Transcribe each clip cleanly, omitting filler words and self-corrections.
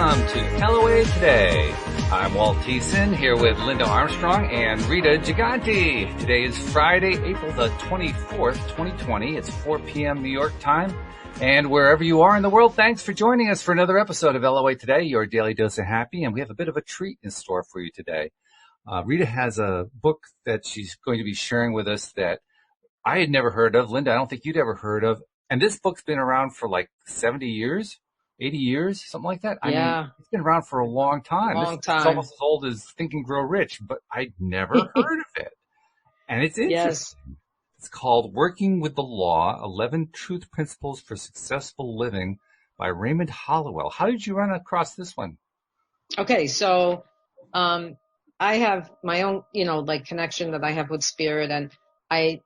welcome to LOA Today. I'm Walt Thiessen here with Linda Armstrong and Rita Giganti. Today is Friday, April the 24th, 2020. It's 4 p.m. New York time. And wherever you are in the world, thanks for joining us for another episode of LOA Today, your daily dose of happy. And we have a bit of a treat in store for you today. Rita has a book that she's going to be sharing with us that I had never heard of. Linda, I don't think you'd ever heard of. And this book's been around for like 70 years, 80 years, something like that. I mean, it's been around for a long time. It's almost as old as Think and Grow Rich, but I'd never heard of it. And it's interesting. Yes. It's called Working with the Law, 11 Truth Principles for Successful Living by Raymond Holliwell. How did you run across this one? Okay, so I have my own, connection that I have with spirit, and I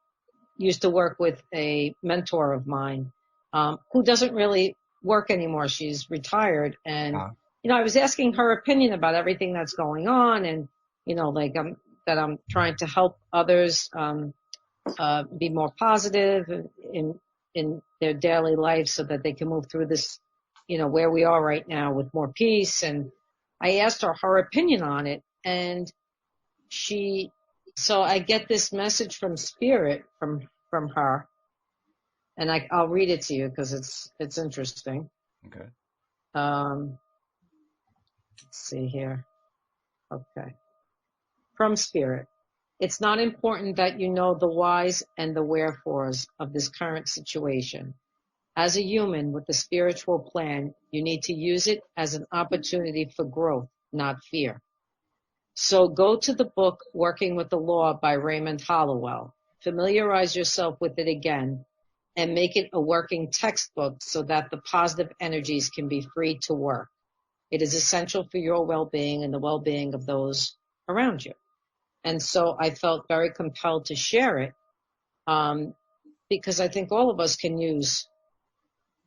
used to work with a mentor of mine who doesn't really work anymore. She's retired, and I was asking her opinion about everything that's going on, and that I'm trying to help others be more positive in their daily life so that they can move through this, where we are right now with more peace. And I asked her opinion on it, and so I get this message from spirit from her, and I'll read it to you because it's interesting. Okay. Let's see here. Okay. From spirit. It's not important that you know the whys and the wherefores of this current situation. As a human with a spiritual plan, you need to use it as an opportunity for growth, not fear. So go to the book, Working with the Law by Raymond Holliwell. Familiarize yourself with it again and make it a working textbook so that the positive energies can be free to work. It is essential for your well-being and the well-being of those around you. And so I felt very compelled to share it because I think all of us can use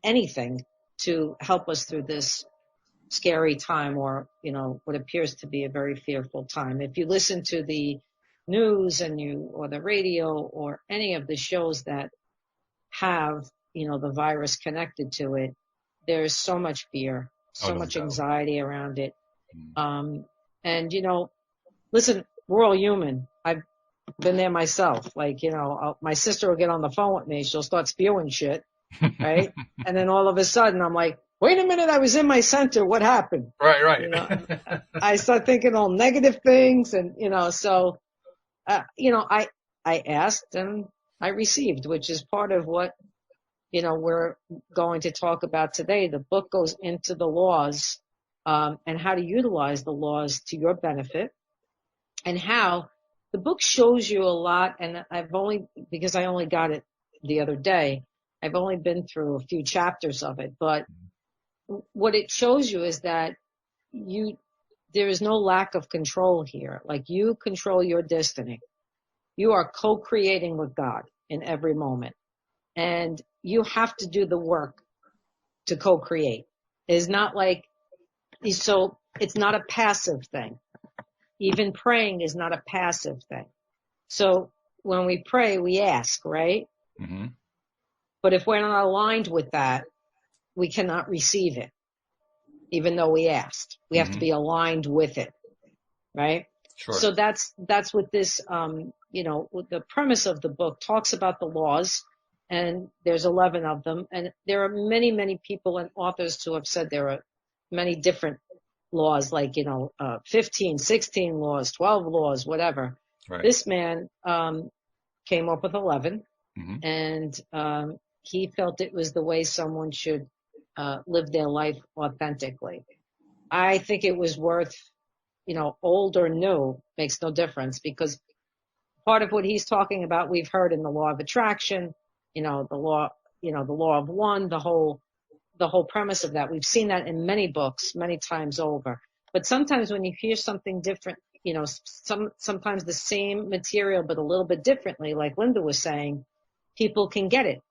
anything to help us through this scary time, or, what appears to be a very fearful time. If you listen to the news or the radio or any of the shows that have, the virus connected to it, there's so much fear, so much anxiety around it. And, listen, we're all human. I've been there myself. My sister will get on the phone with me. She'll start spewing shit, right? And then all of a sudden I'm like, wait a minute, I was in my center. What happened? Right. I start thinking all negative things, and, so, I asked and I received, which is part of what, we're going to talk about today. The book goes into the laws, and how to utilize the laws to your benefit, and how the book shows you a lot. And because I only got it the other day, I've only been through a few chapters of it, but what it shows you is that there is no lack of control here. Like, you control your destiny. You are co-creating with God in every moment. And you have to do the work to co-create. It's not it's not a passive thing. Even praying is not a passive thing. So when we pray, we ask, right? Mm-hmm. But if we're not aligned with that, we cannot receive it, even though we asked. We have to be aligned with it, right? Sure. So that's what this, the premise of the book talks about the laws, and there's 11 of them. And there are many, many people and authors who have said there are many different laws, 15, 16 laws, 12 laws, whatever. Right. This man came up with 11, and he felt it was the way someone should live their life authentically. I think it was worth, old or new, makes no difference, because part of what he's talking about, we've heard in the law of attraction, the law of one, the whole premise of that. We've seen that in many books, many times over. But sometimes when you hear something different, sometimes the same material, but a little bit differently, like Linda was saying, people can get it.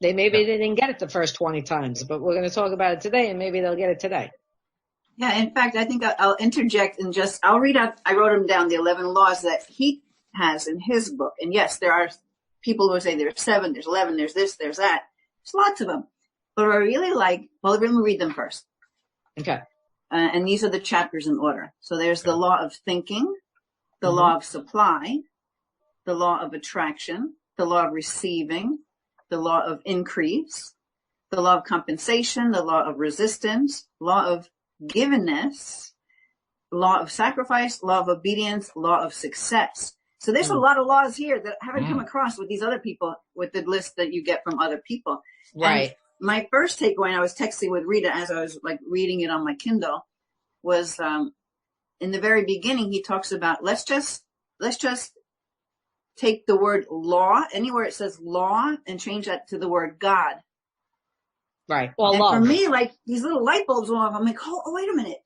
They didn't get it the first 20 times, but we're going to talk about it today, and maybe they'll get it today. Yeah, in fact, I think I'll interject and I'll read out, I wrote them down, the 11 laws that he has in his book. And yes, there are people who say there's 7, there's 11, there's this, there's that. There's lots of them. But I really let me read them first. Okay. And these are the chapters in order. So there's the law of thinking, the law of supply, the law of attraction, the law of receiving, the law of increase, the law of compensation, the law of resistance, law of givenness, law of sacrifice, law of obedience, law of success. So there's a lot of laws here that I haven't come across with these other people, with the list that you get from other people. Right. And my first takeaway, and I was texting with Rita as I was like reading it on my Kindle, was in the very beginning, he talks about let's just take the word law, anywhere it says law, and change that to the word God. Right. Well, and love. for me, like these little light bulbs went off. I'm like, oh, wait a minute.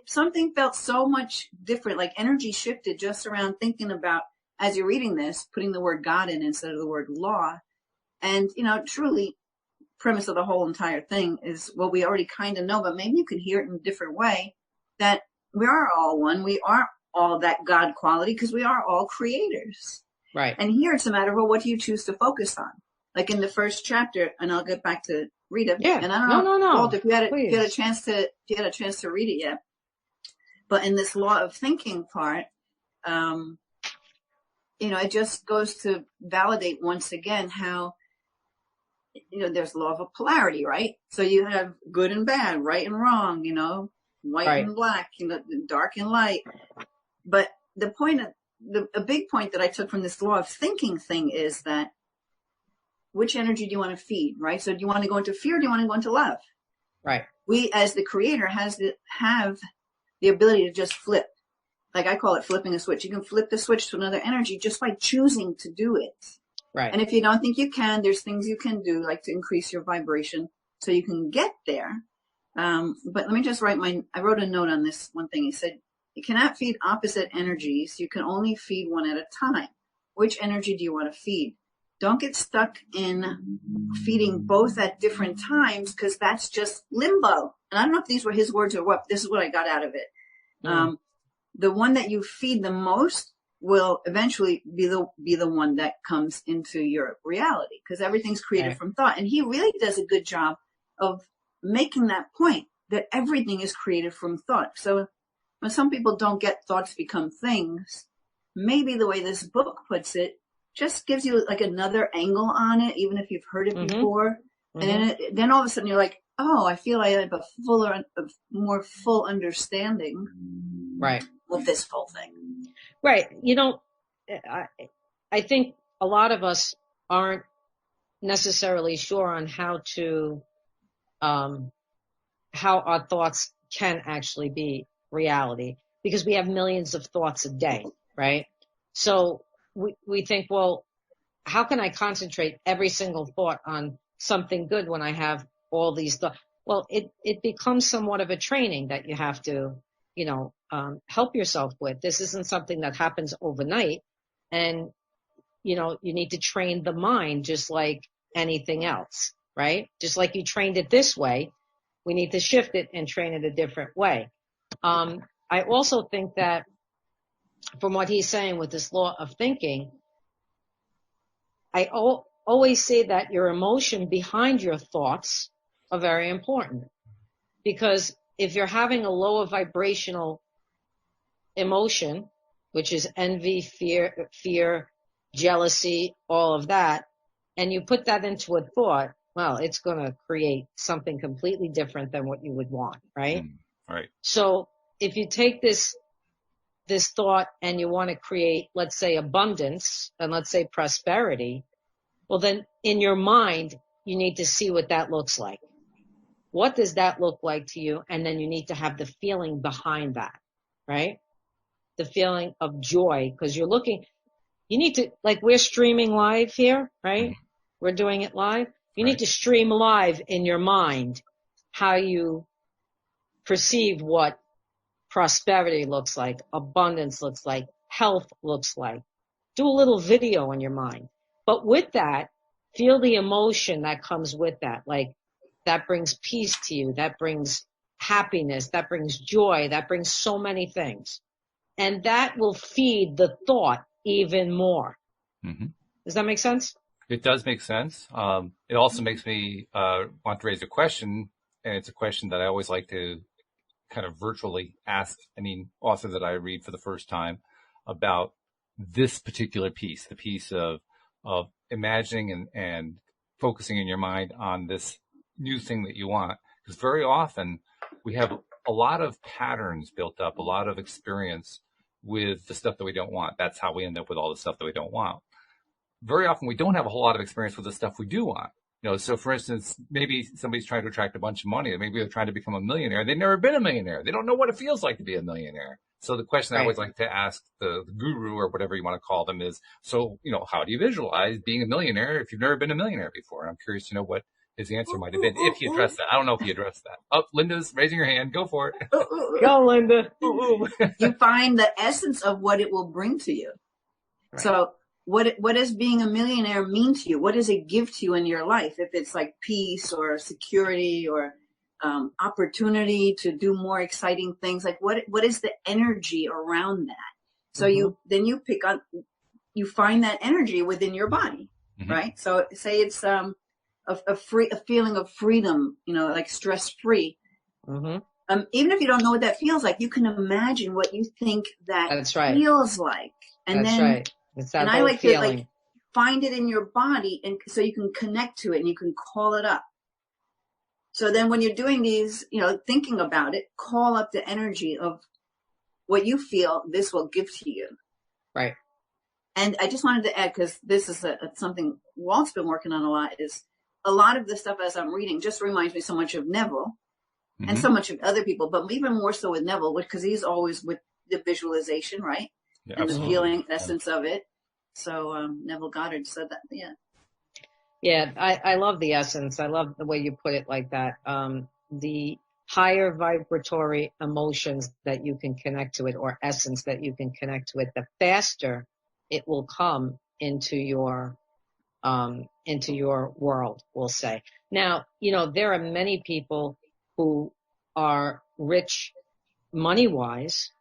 Something felt so much different, like energy shifted just around thinking about, as you're reading this, putting the word God in instead of the word law. And, truly, premise of the whole entire thing is what we already kind of know, but maybe you can hear it in a different way, that we are all one. We are all that God quality because we are all creators. Right. And here it's a matter of, well, what do you choose to focus on? Like in the first chapter, and I'll get back to Rita. Yeah. And I don't know, No. Walt, if you had a chance to read it yet. But in this law of thinking part, it just goes to validate once again how, there's law of polarity, right? So you have good and bad, right and wrong, white and black, dark and light. But the point a big point that I took from this law of thinking thing is that which energy do you want to feed, right? So do you want to go into fear or do you want to go into love? Right. We, as the creator, have the ability to just flip. Like I call it flipping a switch. You can flip the switch to another energy just by choosing to do it. Right. And if you don't think you can, there's things you can do, like to increase your vibration so you can get there. But let me just I wrote a note on this one thing. He said, you cannot feed opposite energies. You can only feed one at a time. Which energy do you want to feed? Don't get stuck in feeding both at different times, because that's just limbo. And I don't know if these were his words or what. This is what I got out of it. The one that you feed the most will eventually be the one that comes into your reality, because everything's created from thought. And he really does a good job of making that point, that everything is created from thought. So when some people don't get thoughts become things, maybe the way this book puts it just gives you like another angle on it, even if you've heard it before. And then all of a sudden you're like, oh, I feel I have a more full understanding of this whole thing. Right. I think a lot of us aren't necessarily sure on how our thoughts can actually be reality, because we have millions of thoughts a day, right? So we think, well, how can I concentrate every single thought on something good when I have all these thoughts? Well, it becomes somewhat of a training that you have to, help yourself with. This isn't something that happens overnight. And, you need to train the mind just like anything else, right? Just like you trained it this way, we need to shift it and train it a different way. I also think that from what he's saying with this law of thinking, I always say that your emotion behind your thoughts are very important, because if you're having a lower vibrational emotion, which is envy, fear, jealousy, all of that, and you put that into a thought, well, it's going to create something completely different than what you would want, right? Right. So if you take this thought and you want to create, let's say, abundance and let's say prosperity, well, then in your mind, you need to see what that looks like. What does that look like to you? And then you need to have the feeling behind that, right? The feeling of joy, because you need to, like we're streaming live here, right? We're doing it live. You need to stream live in your mind how you perceive what prosperity looks like, abundance looks like, health looks like. Do a little video in your mind. But with that, feel the emotion that comes with that. Like that brings peace to you. That brings happiness. That brings joy. That brings so many things. And that will feed the thought even more. Does that make sense? It does make sense. It also makes me want to raise a question, and it's a question that I always like to kind of virtually ask any author that I read for the first time about this particular piece, the piece of imagining and focusing in your mind on this new thing that you want. Because very often we have a lot of patterns built up, a lot of experience with the stuff that we don't want. That's how we end up with all the stuff that we don't want. Very often we don't have a whole lot of experience with the stuff we do want. So for instance, maybe somebody's trying to attract a bunch of money, maybe they're trying to become a millionaire. They've never been a millionaire. They don't know what it feels like to be a millionaire. So the question I always like to ask the guru or whatever you want to call them is, so, how do you visualize being a millionaire if you've never been a millionaire before? And I'm curious to know what his answer might have been if he addressed that. I don't know if he addressed that. Oh, Linda's raising her hand. Go for it. Go, Linda. You find the essence of what it will bring to you. Right. So what does being a millionaire mean to you? What does it give to you in your life? If it's like peace or security or opportunity to do more exciting things, like what is the energy around that? So you find that energy within your body, right? So say it's a feeling of freedom, like stress free. Even if you don't know what that feels like, you can imagine what you think that feels like, and It's that and I like feeling. To find it in your body, and so you can connect to it and you can call it up. So then when you're doing these, thinking about it, call up the energy of what you feel this will give to you. Right. And I just wanted to add, because this is something Walt's been working on a lot, is a lot of the stuff as I'm reading just reminds me so much of Neville and so much of other people, but even more so with Neville, because he's always with the visualization, right? Yeah, and absolutely. the feeling essence of it. So Neville Goddard said that, Yeah, I love the essence. I love the way you put it like that. The higher vibratory emotions that you can connect to it, or essence that you can connect to it, the faster it will come into your world, we'll say. Now, there are many people who are rich money-wise,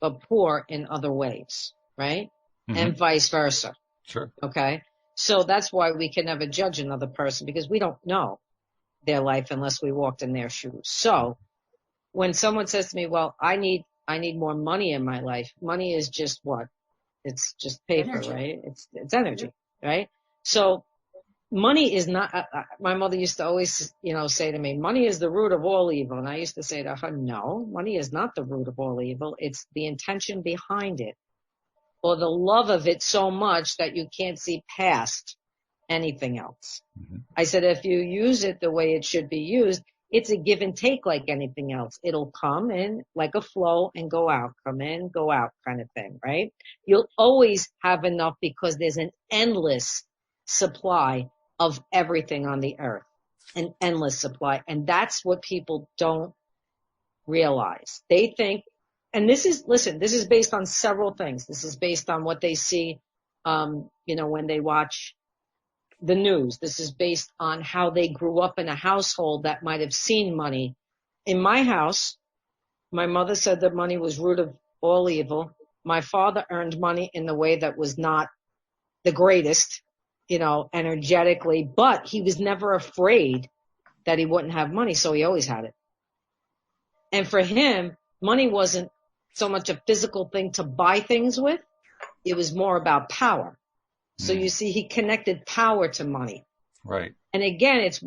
but poor in other ways, right? And vice versa. Sure. Okay. So that's why we can never judge another person, because we don't know their life unless we walked in their shoes. So when someone says to me, well, I need more money in my life, money is just what? It's just paper, energy. Right? It's energy, right? So money is not, my mother used to always, say to me, money is the root of all evil. And I used to say to her, no, money is not the root of all evil. It's the intention behind it, or the love of it so much that you can't see past anything else. I said, if you use it the way it should be used, it's a give and take like anything else. It'll come in like a flow and go out, come in, go out kind of thing, right? You'll always have enough because there's an endless supply of everything on the earth, an endless supply. And that's what people don't realize. They think, and this is based on several things. This is based on what they see, when they watch the news. This is based on how they grew up in a household that might have seen money. In my house, my mother said that money was root of all evil. My father earned money in the way that was not the greatest, energetically, but he was never afraid that he wouldn't have money, so he always had it. And for him, money wasn't so much a physical thing to buy things with. It was more about power. So you see, he connected power to money. Right. And again, it's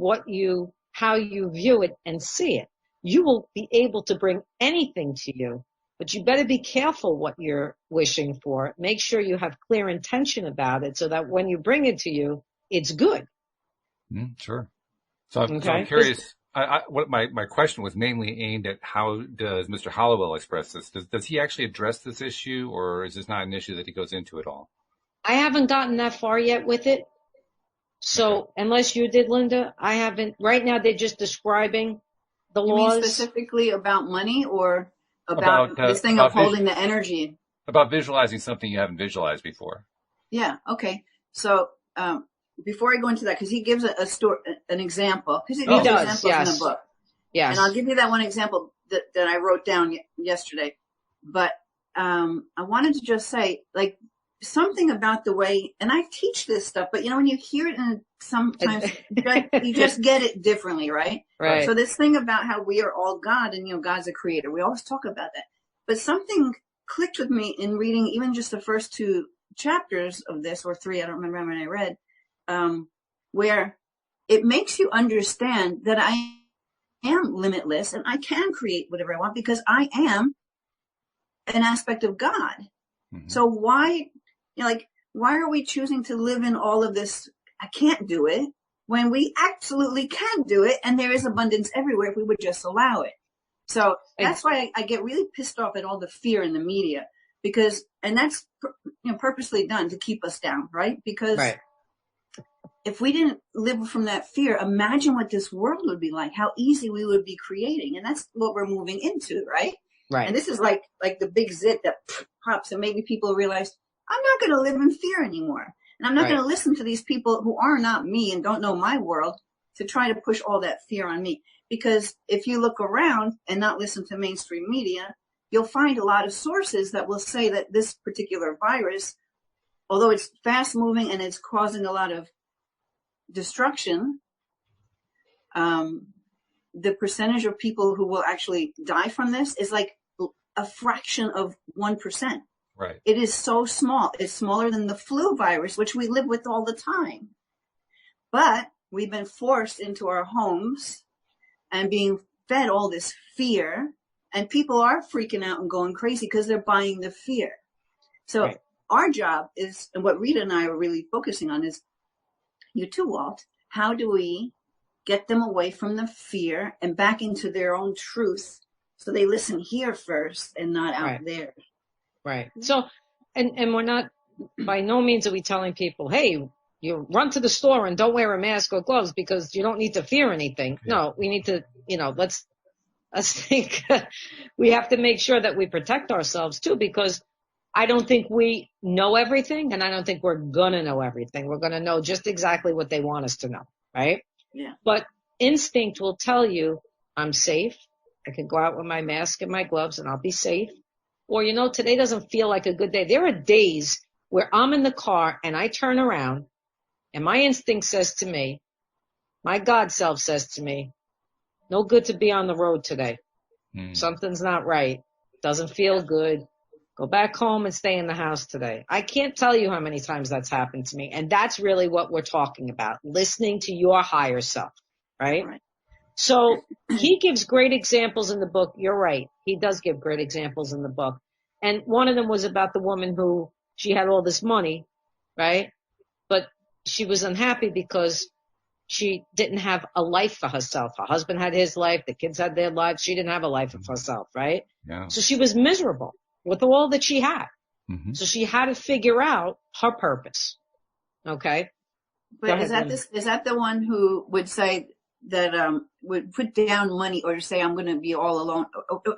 how you view it and see it. You will be able to bring anything to you, but you better be careful what you're wishing for. Make sure you have clear intention about it so that when you bring it to you, it's good. Sure. So I'm curious. What my question was mainly aimed at, how does Mr. Holliwell express this? Does he actually address this issue, or is this not an issue that he goes into at all? I haven't gotten that far yet with it. So unless you did, Linda, I haven't. Right now, they're just describing the laws. You mean specifically about money, or about this thing of holding the energy? About visualizing something you haven't visualized before. Yeah. Okay. So before I go into that, because he gives an example, because he gives examples in the book. Yes. And I'll give you that one example that I wrote down yesterday. But I wanted to just say, like, something about the way, and I teach this stuff, but when you hear it, sometimes you just get it differently, right? Right. So this thing about how we are all God and, God's a creator, we always talk about that. But something clicked with me in reading even just the first 2 chapters of this, or 3, I don't remember how many I read, where it makes you understand that I am limitless and I can create whatever I want because I am an aspect of God. Mm-hmm. So why are we choosing to live in all of this, I can't do it, when we absolutely can do it, and there is abundance everywhere if we would just allow it. So that's why I get really pissed off at all the fear in the media, and that's purposely done to keep us down, right? Because if we didn't live from that fear, imagine what this world would be like, how easy we would be creating. And that's what we're moving into, right? Right. And this is like the big zit that pops, and maybe people realize, I'm not going to live in fear anymore. And I'm not going to listen to these people who are not me and don't know my world to try to push all that fear on me. Because if you look around and not listen to mainstream media, you'll find a lot of sources that will say that this particular virus, although it's fast moving and it's causing a lot of destruction, the percentage of people who will actually die from this is like a fraction of 1%. Right. It is so small. It's smaller than the flu virus, which we live with all the time. But we've been forced into our homes and being fed all this fear, and people are freaking out and going crazy because they're buying the fear. So our job is, and what Rita and I are really focusing on is, you too, Walt, how do we get them away from the fear and back into their own truth so they listen here first and not out there? Right. So, and we're not, by no means are we telling people, hey, you run to the store and don't wear a mask or gloves because you don't need to fear anything. Yeah. No, we need to, let's think we have to make sure that we protect ourselves too, because I don't think we know everything, and I don't think we're going to know everything. We're going to know just exactly what they want us to know. Right. Yeah. But instinct will tell you I'm safe. I can go out with my mask and my gloves and I'll be safe. Or, today doesn't feel like a good day. There are days where I'm in the car and I turn around and my instinct says to me, my God self says to me, no good to be on the road today. Something's not right. Doesn't feel good. Go back home and stay in the house today. I can't tell you how many times that's happened to me. And that's really what we're talking about, listening to your higher self, right? So he gives great examples in the book. You're right. He does give great examples in the book. And one of them was about the woman who, she had all this money, right? But she was unhappy because she didn't have a life for herself. Her husband had his life. The kids had their lives. She didn't have a life for herself, right? Yeah. So she was miserable with all that she had. Mm-hmm. So she had to figure out her purpose. Okay. But is that the one who would say that, would put down money or say, I'm going to be all alone?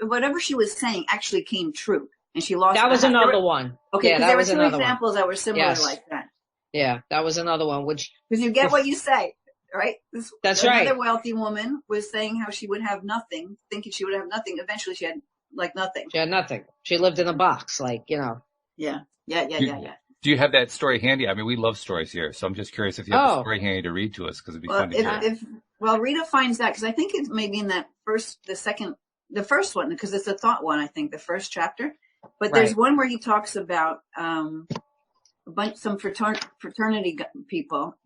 Whatever she was saying actually came true. And she lost. That was another one. Okay. Yeah, there were two examples that were similar like that. Yeah. That was another one, because you get what you say, right? That's right. Another wealthy woman was saying how she would have nothing, thinking she would have nothing. Eventually she had nothing. She had nothing. She lived in a box, Yeah. Do you have that story handy? I mean, we love stories here, so I'm just curious if you have a story handy to read to us, because it'd be fun to hear. Well, Rita finds that, because I think it's maybe in that the first one, because it's a thought one, I think, the first chapter. But there's one where he talks about some fraternity people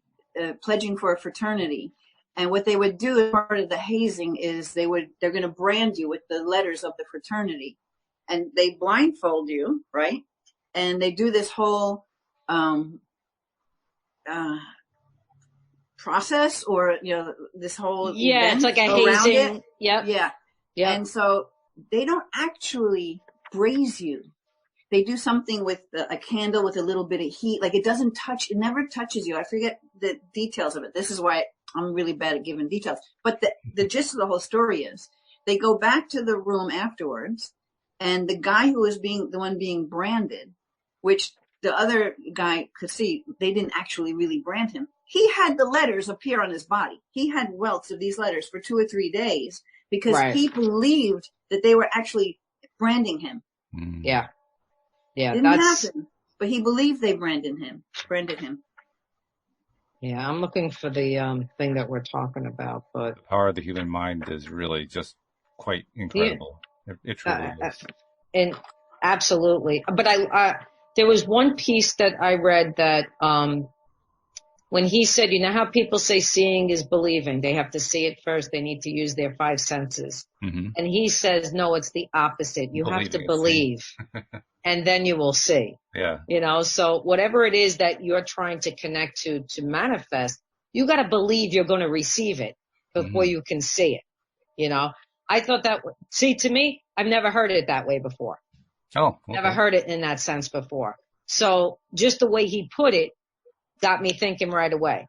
pledging for a fraternity. And what they would do as part of the hazing is they're going to brand you with the letters of the fraternity, and they blindfold you, right? And they do this whole process, or this whole event, it's like a hazing. Yeah. And so they don't actually braise you. They do something with a candle with a little bit of heat. Like it never touches you. I forget the details of it. This is why I'm really bad at giving details. But the gist of the whole story is they go back to the room afterwards, and the guy who was the one being branded, which the other guy could see, they didn't actually really brand him. He had the letters appear on his body. He had welts of these letters for 2 or 3 days because he believed that they were actually branding him. Yeah. Yeah. Didn't happen. But he believed they branded him. Yeah, I'm looking for the thing that we're talking about, but The power of the human mind is really just quite incredible. It truly is. And absolutely. But there was one piece that I read that when he said, you know how people say seeing is believing, they have to see it first, they need to use their five senses. Mm-hmm. And he says, no, it's the opposite. You have to believe, and then you will see. Yeah. You know, so whatever it is that you're trying to connect to manifest, you got to believe you're going to receive it before you can see it. You know, I thought to me, I've never heard it that way before. Oh, okay. Never heard it in that sense before. So just the way he put it got me thinking right away.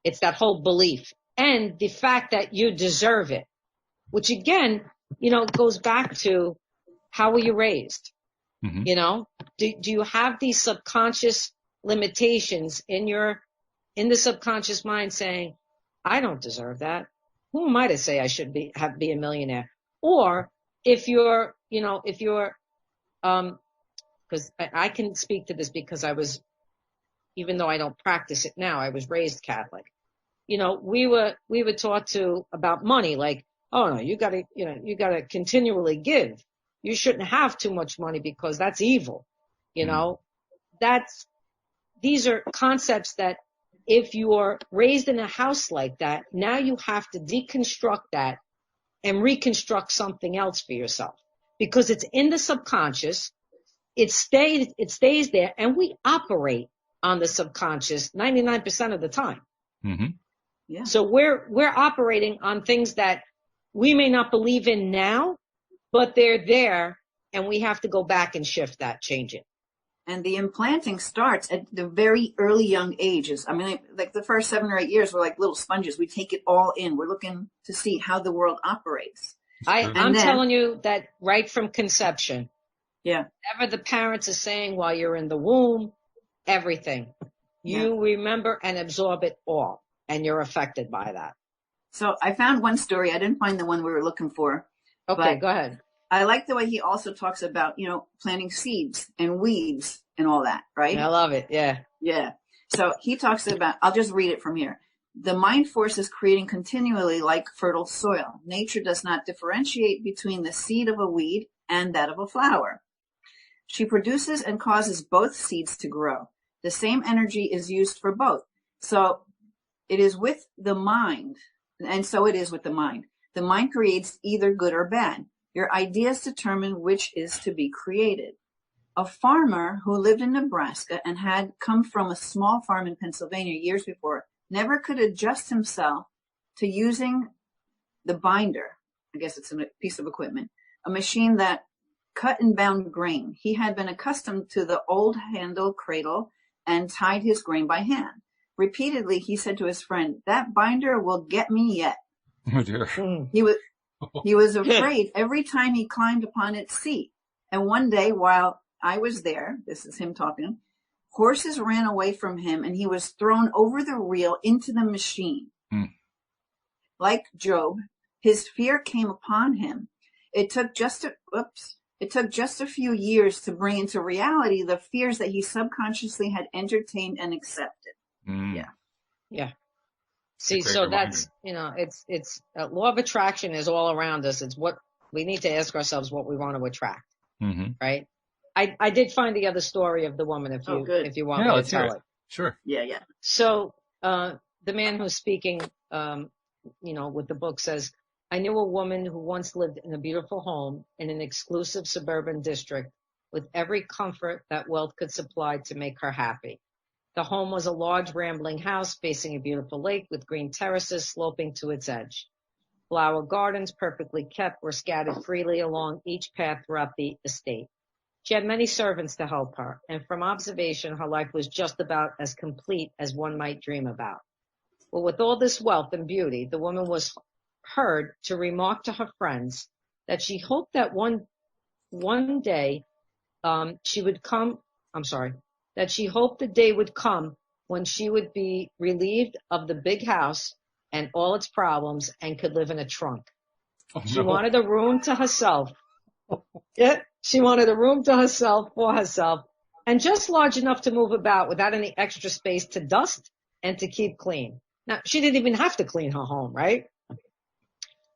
It's that whole belief and the fact that you deserve it, which again, you know, goes back to how were you raised? Mm-hmm. You know, do you have these subconscious limitations in the subconscious mind saying, I don't deserve that. Who am I to say I should be a millionaire? Or if you're, because I can speak to this because I was, even though I don't practice it now, I was raised Catholic. You know, we were taught about money, like, oh no, you gotta continually give. You shouldn't have too much money because that's evil. You know, these are concepts that if you are raised in a house like that, now you have to deconstruct that and reconstruct something else for yourself because it's in the subconscious. It stays there, and we operate on the subconscious 99% of the time. Mm-hmm. Yeah. So we're operating on things that we may not believe in now, but they're there, and we have to go back and shift that, change it. And the implanting starts at the very early young ages. I mean, like the first 7 or 8 years, we're like little sponges. We take it all in. We're looking to see how the world operates. I'm telling you that right from conception. Yeah. Whatever the parents are saying while you're in the womb, everything. You remember and absorb it all, and you're affected by that. So I found one story. I didn't find the one we were looking for. Okay, go ahead. I like the way he also talks about, you know, planting seeds and weeds and all that, right? I love it. Yeah. Yeah. So he talks about, I'll just read it from here. The mind force is creating continually like fertile soil. Nature does not differentiate between the seed of a weed and that of a flower. She produces and causes both seeds to grow. The same energy is used for both. So it is with the mind, and so it is with the mind. The mind creates either good or bad. Your ideas determine which is to be created. A farmer who lived in Nebraska and had come from a small farm in Pennsylvania years before never could adjust himself to using the binder. I guess it's a piece of equipment, a machine that cut and bound grain. He had been accustomed to the old handle cradle and tied his grain by hand. Repeatedly, he said to his friend, that binder will get me yet. Oh dear. He was afraid every time he climbed upon its seat. And one day while I was there, this is him talking, horses ran away from him and he was thrown over the reel into the machine. Like Job, his fear came upon him. It took just a few years to bring into reality the fears that he subconsciously had entertained and accepted. Yeah. See, so that's, you know, it's law of attraction is all around us. It's what we need to ask ourselves what we want to attract. Right. I did find the other story of the woman if you want me to tell it. Sure. Yeah. So, the man who's speaking, with the book says, I knew a woman who once lived in a beautiful home in an exclusive suburban district with every comfort that wealth could supply to make her happy. The home was a large rambling house facing a beautiful lake with green terraces sloping to its edge. Flower gardens, perfectly kept, were scattered freely along each path throughout the estate. She had many servants to help her, and from observation, her life was just about as complete as one might dream about. Well, with all this wealth and beauty, the woman was heard to remark to her friends that she hoped that one day that she hoped the day would come when she would be relieved of the big house and all its problems and could live in a trunk. She wanted a room to herself. She wanted a room to herself for herself and just large enough to move about without any extra space to dust and to keep clean. Now, she didn't even have to clean her home, right?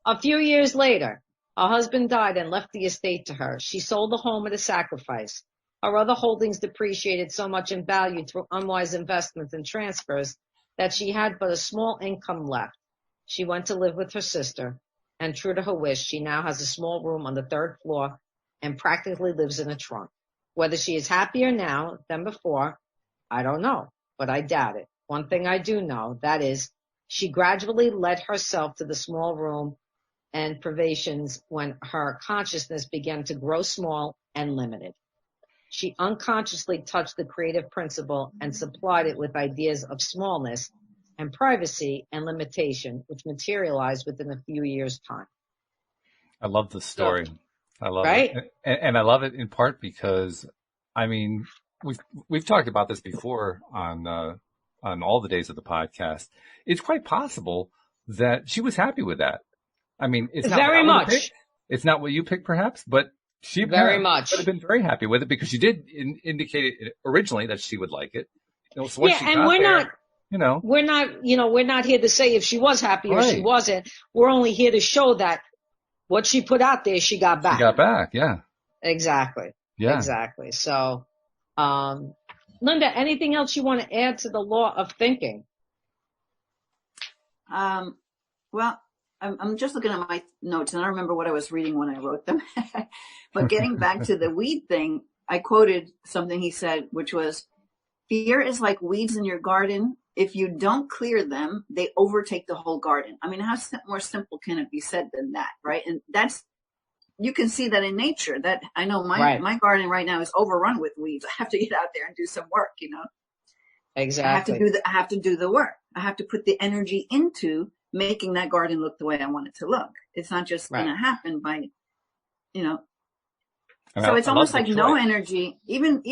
A few years later, her husband died and left the estate to her. She sold the home at a sacrifice. Her other holdings depreciated so much in value through unwise investments and transfers that she had but a small income left. She went to live with her sister, and true to her wish, she now has a small room on the 3rd floor and practically lives in a trunk. Whether she is happier now than before, I don't know, but I doubt it. One thing I do know, that is, she gradually led herself to the small room and privations when her consciousness began to grow small and limited. She unconsciously touched the creative principle and supplied it with ideas of smallness and privacy and limitation, which materialized within a few years' time. I love the story. I love right? it. And I love it in part because, I mean, we've talked about this before on all the days of the podcast. It's quite possible that she was happy with that. I mean, it's not very much. It's not what you picked, perhaps, but she very much would have been very happy with it because she did indicate it originally that she would like it. You know, so yeah, and we're not here to say if she was happy or she wasn't. We're only here to show that what she put out there, she got back. She got back, yeah. Exactly. Yeah. Exactly. So, Linda, anything else you want to add to the law of thinking? Well, I'm just looking at my notes, and I don't remember what I was reading when I wrote them. But getting back to the weed thing, I quoted something he said, which was, fear is like weeds in your garden. If you don't clear them, they overtake the whole garden. I mean, how more simple can it be said than that, right? And you can see that in nature. That I know my garden right now is overrun with weeds. I have to get out there and do some work, you know. Exactly. I have to do the work. I have to put the energy into making that garden look the way I want it to look. It's not just going to happen by, you know. So it's almost like no energy. Even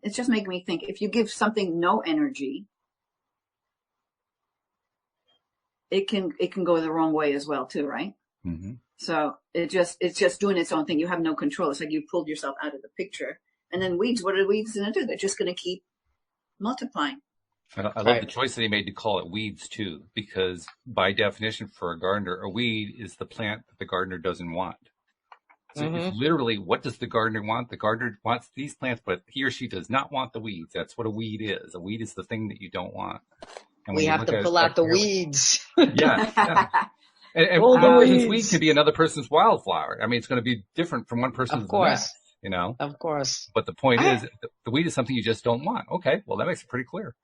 it's just making me think, if you give something no energy, it can go the wrong way as well too, right? Mm-hmm. So it's just doing its own thing. You have no control. It's like you pulled yourself out of the picture. And then weeds, what are weeds going to do? They're just going to keep multiplying. I love the choice that he made to call it weeds too, because by definition for a gardener, a weed is the plant that the gardener doesn't want. So it's literally, what does the gardener want? The gardener wants these plants, but he or she does not want the weeds. That's what a weed is. A weed is the thing that you don't want. And we have to pull out the weeds. Yeah. And one person's weed could be another person's wildflower. I mean, it's going to be different from one person to the next, you know? Of course. But the point is, the weed is something you just don't want. Okay, well, that makes it pretty clear.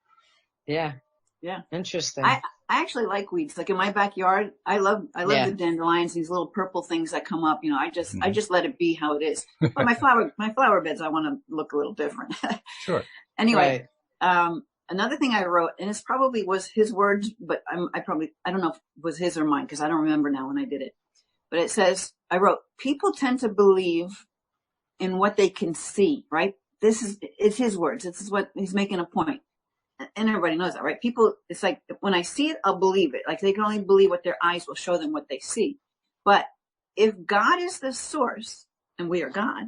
Yeah. Yeah. Interesting. I actually like weeds. Like in my backyard, I love the dandelions, these little purple things that come up. You know, I just let it be how it is. But my flower beds, I want to look a little different. Sure. Anyway, another thing I wrote, and it probably was his words, but I don't know if it was his or mine because I don't remember now when I did it. But it says, I wrote, people tend to believe in what they can see, right? It's his words. This is what he's making a point. And everybody knows that, right? People, it's like, when I see it, I'll believe it. Like they can only believe what their eyes will show them what they see. But if God is the source and we are God,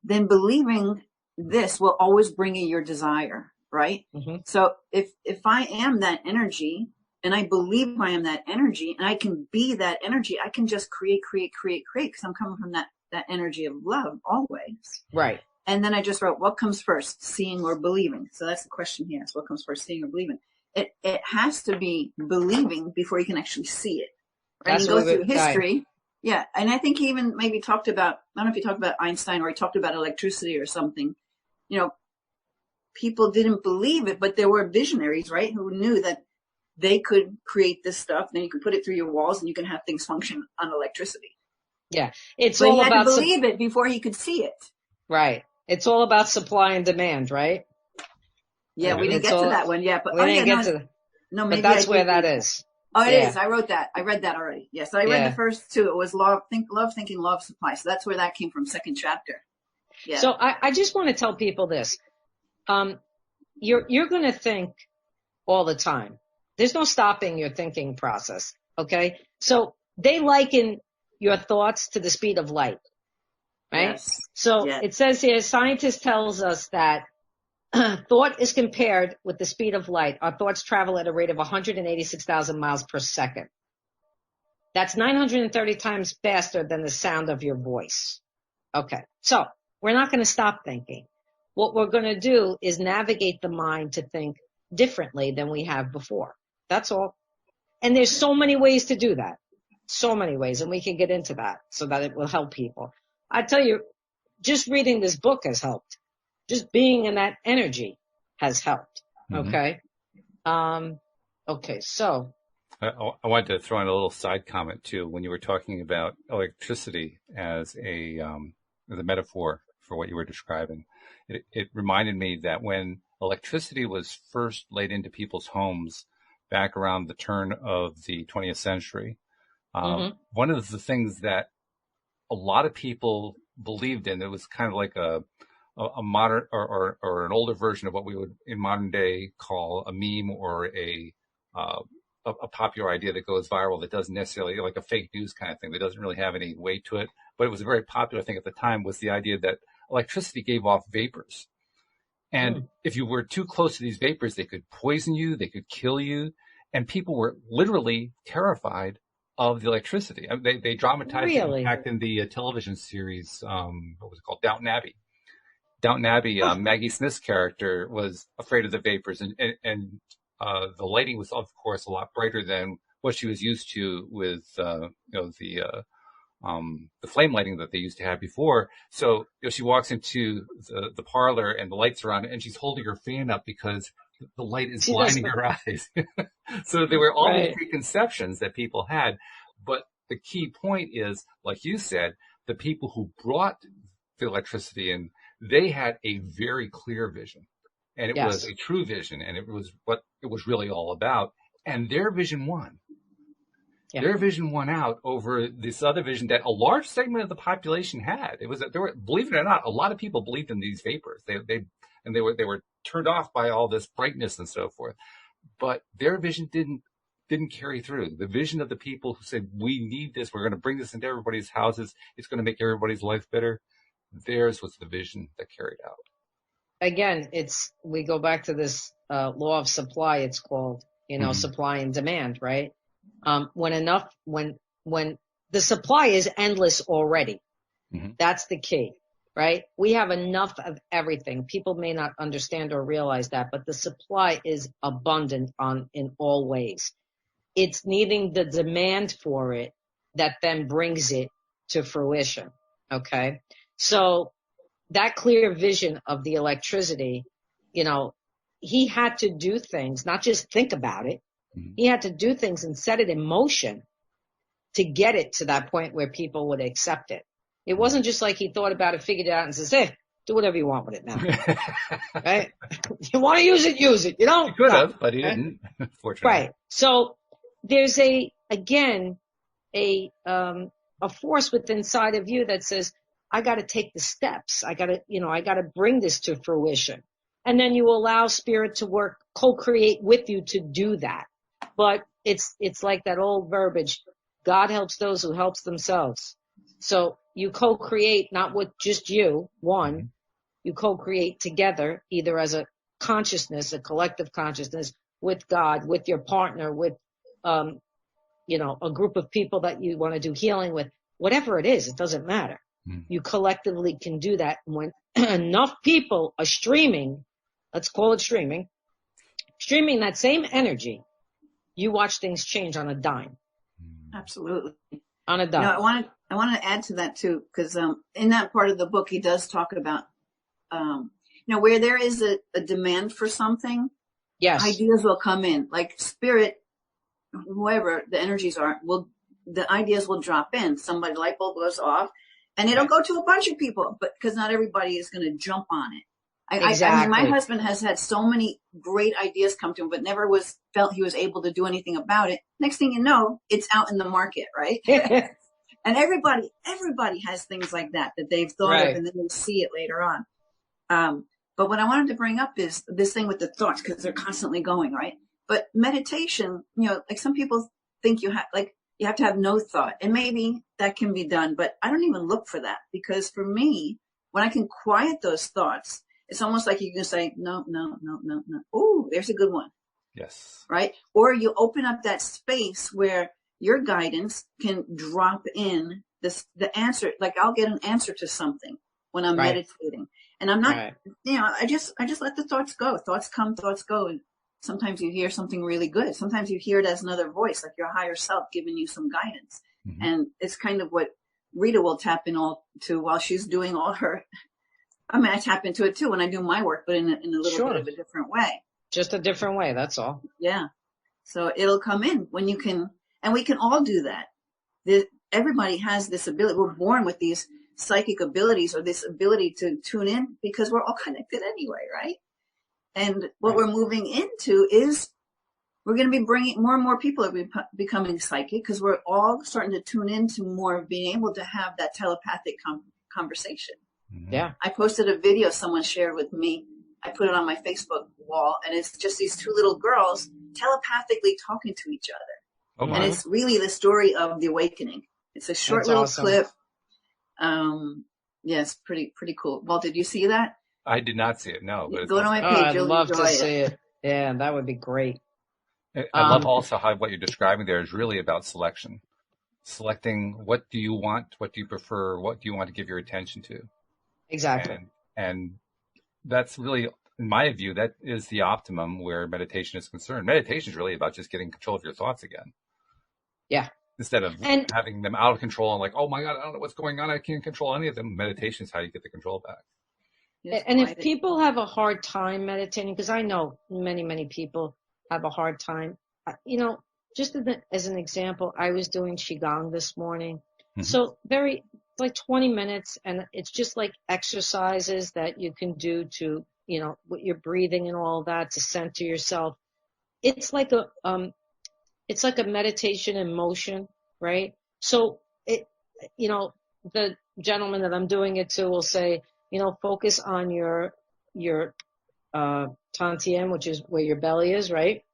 then believing this will always bring you your desire, right? Mm-hmm. So if I am that energy and I believe I am that energy and I can be that energy, I can just create because I'm coming from that energy of love always. Right. And then I just wrote, what comes first, seeing or believing? So that's the question he asked. What comes first, seeing or believing? It has to be believing before you can actually see it. Right? And go through history. Yeah. And I think he even maybe talked about, I don't know if he talked about Einstein or he talked about electricity or something. You know, people didn't believe it, but there were visionaries, right, who knew that they could create this stuff. Then you can put it through your walls and you can have things function on electricity. Yeah. It's but all he had about to believe it before he could see it. Right. It's all about supply and demand, right? Yeah, we didn't get to that one yet. But maybe but that's where that is. Oh, it is. I wrote that. I read that already. Yeah, so I read the first two. It was love thinking, law of supply. So that's where that came from, second chapter. Yeah. So I just want to tell people this. You're going to think all the time. There's no stopping your thinking process, okay? So they liken your thoughts to the speed of light. right? Yes. So Yes. it says here, scientists tells us that thought is compared with the speed of light. Our thoughts travel at a rate of 186,000 miles per second. That's 930 times faster than the sound of your voice. Okay, so we're not going to stop thinking. What we're going to do is navigate the mind to think differently than we have before. That's all. And there's so many ways to do that. So many ways, and we can get into that so that it will help people. I tell you, just reading this book has helped. Just being in that energy has helped. Okay. Okay. So I wanted to throw in a little side comment too. When you were talking about electricity as a metaphor for what you were describing, it reminded me that when electricity was first laid into people's homes back around the turn of the 20th century, one of the things that a lot of people believed in, it was kind of like a modern or an older version of what we would in modern day call a meme or a popular idea that goes viral that doesn't necessarily, like a fake news kind of thing that doesn't really have any weight to it. But it was a very popular thing at the time, was the idea that electricity gave off vapors. And if you were too close to these vapors, they could poison you, they could kill you. And people were literally terrified of the electricity. I mean, they dramatized it, in fact, in the television series, what was it called? Downton Abbey. Downton Abbey, Maggie Smith's character was afraid of the vapors, and the lighting was, of course, a lot brighter than what she was used to with, the flame lighting that they used to have before. So, she walks into the parlor and the lights are on, and she's holding her fan up because the light is blinding her eyes. So there were all these preconceptions that people had. But the key point is, like you said, the people who brought the electricity in, they had a very clear vision, and it was a true vision, and it was what it was really all about. And their vision won. Yeah. Their vision won out over this other vision that a large segment of the population had. It was that believe it or not, a lot of people believed in these vapors. They were turned off by all this brightness and so forth. But their vision didn't carry through. The vision of the people who said, we need this, we're going to bring this into everybody's houses, it's going to make everybody's life better. Theirs was the vision that carried out. Again, we go back to this law of supply, it's called, supply and demand, right? When the supply is endless already, that's the key, right? We have enough of everything. People may not understand or realize that, but the supply is abundant in all ways. It's needing the demand for it that then brings it to fruition. Okay. So that clear vision of the electricity, he had to do things, not just think about it. He had to do things and set it in motion to get it to that point where people would accept it. It wasn't just like he thought about it, figured it out, and says, hey, do whatever you want with it now. Right? You want to use it, use it. You don't? He could have, but he didn't, fortunately. Right. So there's a force within inside of you that says, I got to take the steps. I got to bring this to fruition. And then you allow spirit to work, co-create with you to do that. But it's like that old verbiage, God helps those who helps themselves. So you co-create not with just you, you co-create together, either as a consciousness, a collective consciousness, with God, with your partner, with, a group of people that you want to do healing with, whatever it is, it doesn't matter. You collectively can do that. When enough people are streaming, let's call it streaming that same energy, you watch things change on a dime. Absolutely. On a dime. I want to add to that too, because in that part of the book, he does talk about, where there is a demand for something, ideas will come in. Like spirit, whoever the energies are, the ideas will drop in. Somebody light bulb goes off, and it'll go to a bunch of people, but because not everybody is going to jump on it. Exactly. I mean, my husband has had so many great ideas come to him, but never felt he was able to do anything about it. Next thing you know, it's out in the market, right? And everybody has things like that they've thought of, and then they see it later on. But what I wanted to bring up is this thing with the thoughts, because they're constantly going, right? But meditation, like some people think you have, like You have to have no thought. And maybe that can be done, but I don't even look for that, because for me, when I can quiet those thoughts, it's almost like you can say, no, no, no, no, no. Ooh, there's a good one. Yes. Right? Or you open up that space where your guidance can drop in the answer. Like I'll get an answer to something when I'm meditating, and I'm not, I just let the thoughts go. Thoughts come, thoughts go. And sometimes you hear something really good. Sometimes you hear it as another voice, like your higher self giving you some guidance. Mm-hmm. And it's kind of what Rita will tap in all to while she's doing all her. I mean, I tap into it too when I do my work, but in a little bit of a different way. Just a different way. That's all. Yeah. So it'll come in when you can, and we can all do that. Everybody has this ability. We're born with these psychic abilities, or this ability to tune in, because we're all connected anyway, right? And what we're moving into is we're going to be bringing more and more people are becoming psychic, because we're all starting to tune into more of being able to have that telepathic conversation. Yeah. I posted a video someone shared with me. I put it on my Facebook wall, and it's just these two little girls telepathically talking to each other. And it's really the story of the awakening. It's a short little clip. Yes, pretty cool. Walt, did you see that? I did not see it, no. But go to my page. I'd love to see it. Yeah, that would be great. I love also how what you're describing there is really about selection. Selecting what do you want, what do you prefer, what do you want to give your attention to. Exactly. And that's really, in my view, that is the optimum where meditation is concerned. Meditation is really about just getting control of your thoughts again. Yeah. Instead of having them out of control and like, oh my God, I don't know what's going on. I can't control any of them. Meditation is how you get the control back. And if people have a hard time meditating, because I know many, many people have a hard time, just as an example, I was doing Qigong this morning. Mm-hmm. So like 20 minutes, and it's just like exercises that you can do to, with your breathing and all that, to center yourself. It's like a meditation in motion, right? So the gentleman that I'm doing it to will say, focus on your tantien, which is where your belly is, right?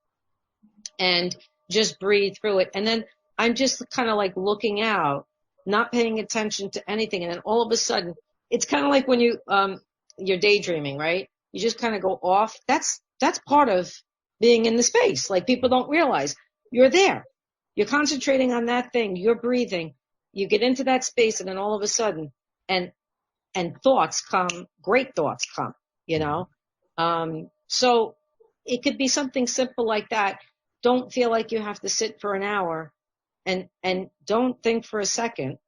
And just breathe through it. And then I'm just kind of like looking out, not paying attention to anything. And then all of a sudden, it's kind of like when you're daydreaming, right? You just kind of go off. That's part of being in the space. Like people don't realize you're there. You're concentrating on that thing. You're breathing. You get into that space, and then all of a sudden, and thoughts come, great thoughts come, So it could be something simple like that. Don't feel like you have to sit for an hour, and don't think for a second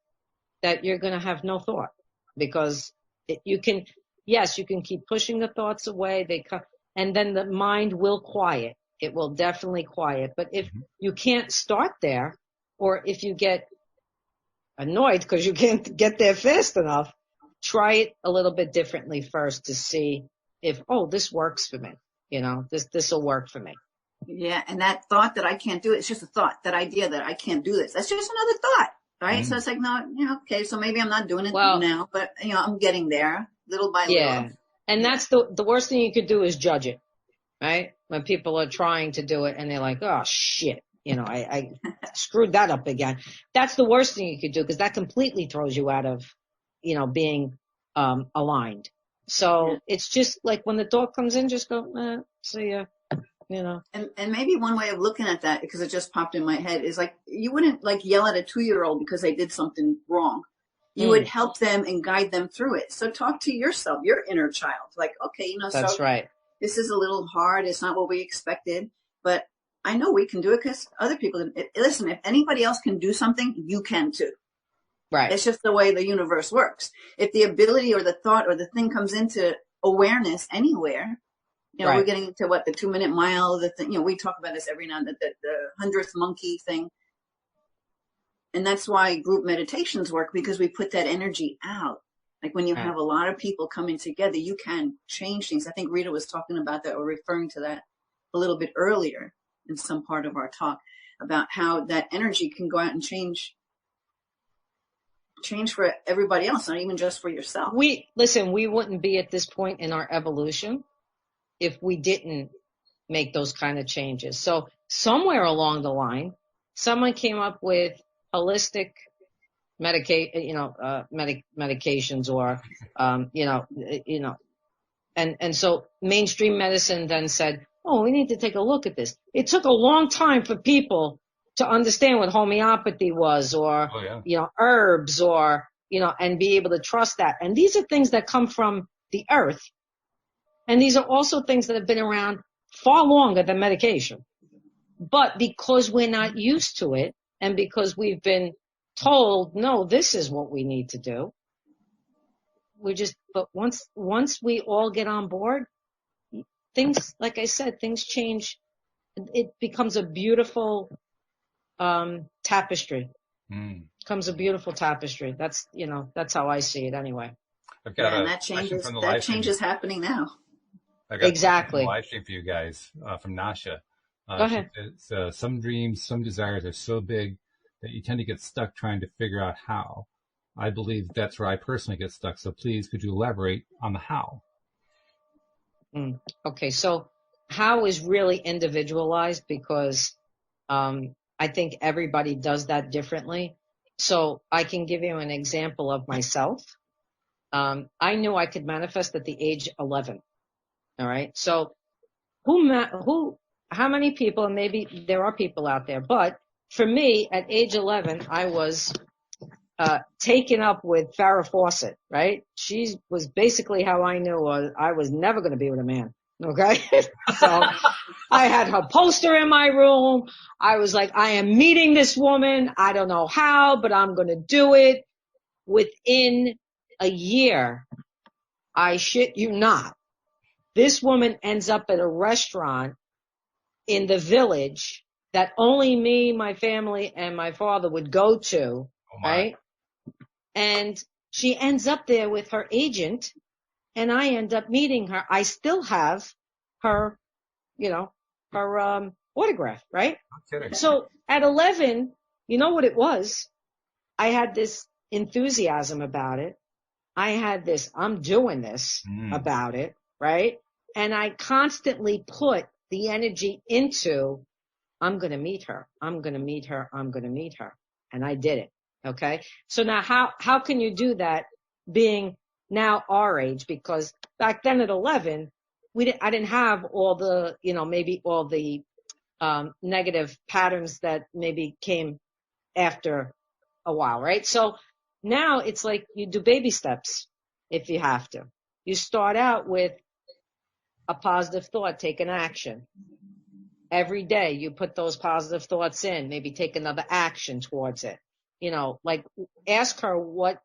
that you're going to have no thought, because you can keep pushing the thoughts away. They come, and then the mind will quiet. It will definitely quiet. But if you can't start there, or if you get annoyed because you can't get there fast enough, try it a little bit differently first to see if, this works for me. This will work for me. Yeah. And that thought that I can't do it, it's just a thought. That idea that I can't do this, that's just another thought, right? Mm-hmm. So it's like, no, okay, so maybe I'm not doing it now, but I'm getting there little by little. Yeah. And that's the worst thing you could do is judge it, right? When people are trying to do it and they're like, oh shit, I screwed that up again. That's the worst thing you could do, because that completely throws you out of, being aligned. So it's just like when the thought comes in, just go, see ya, And maybe one way of looking at that, because it just popped in my head, is like, you wouldn't like yell at a 2-year-old because they did something wrong. You would help them and guide them through it. So talk to yourself, your inner child. Like, okay, that's right. This is a little hard. It's not what we expected, but I know we can do it because other people. Listen, if anybody else can do something, you can too. Right. It's just the way the universe works. If the ability or the thought or the thing comes into awareness anywhere, we're getting into the 2-minute mile, the thing, we talk about this every now and then, the 100th monkey thing. And that's why group meditations work, because we put that energy out. Like when you have a lot of people coming together, you can change things. I think Rita was talking about that, or referring to that a little bit earlier in some part of our talk, about how that energy can go out and change for everybody else, not even just for yourself. We wouldn't be at this point in our evolution if we didn't make those kind of changes. So somewhere along the line, someone came up with holistic medications or, and so mainstream medicine then said, oh, we need to take a look at this. It took a long time for people to understand what homeopathy was or, herbs or, and be able to trust that. And these are things that come from the earth. And these are also things that have been around far longer than medication. But because we're not used to it and because we've been told, no, this is what we need to do. But once we all get on board, things, like I said, things change. It becomes a beautiful tapestry. Becomes a beautiful tapestry. That's how I see it anyway. I've got and that change is happening now. I got exactly a live stream for you guys from Nasha. Go ahead. Some dreams, some desires are so big that you tend to get stuck trying to figure out how. I believe that's where I personally get stuck. So please, could you elaborate on the how? Okay, so how is really individualized because I think everybody does that differently. So I can give you an example of myself. I knew I could manifest at the age 11. All right. So how many people, and maybe there are people out there, but for me at age 11, I was taken up with Farrah Fawcett, right? She was basically how I knew I was never going to be with a man. Okay. So I had her poster in my room. I was like, I am meeting this woman. I don't know how, but I'm going to do it. Within a year, I shit you not, this woman ends up at a restaurant in the village that only me, my family, and my father would go to, right? And she ends up there with her agent, and I end up meeting her. I still have her, her autograph, right? Okay. So at 11, you know what it was? I had this enthusiasm about it. I had this, I'm doing this about it, right? And I constantly put the energy into, I'm going to meet her. I'm going to meet her. I'm going to meet her. And I did it. Okay. So now how can you do that being now our age? Because back then at 11, I didn't have all the, maybe all the, negative patterns that maybe came after a while. Right. So now it's like you do baby steps if you have to. You start out with a positive thought, take an action. Every day you put those positive thoughts in, maybe take another action towards it. Like ask her what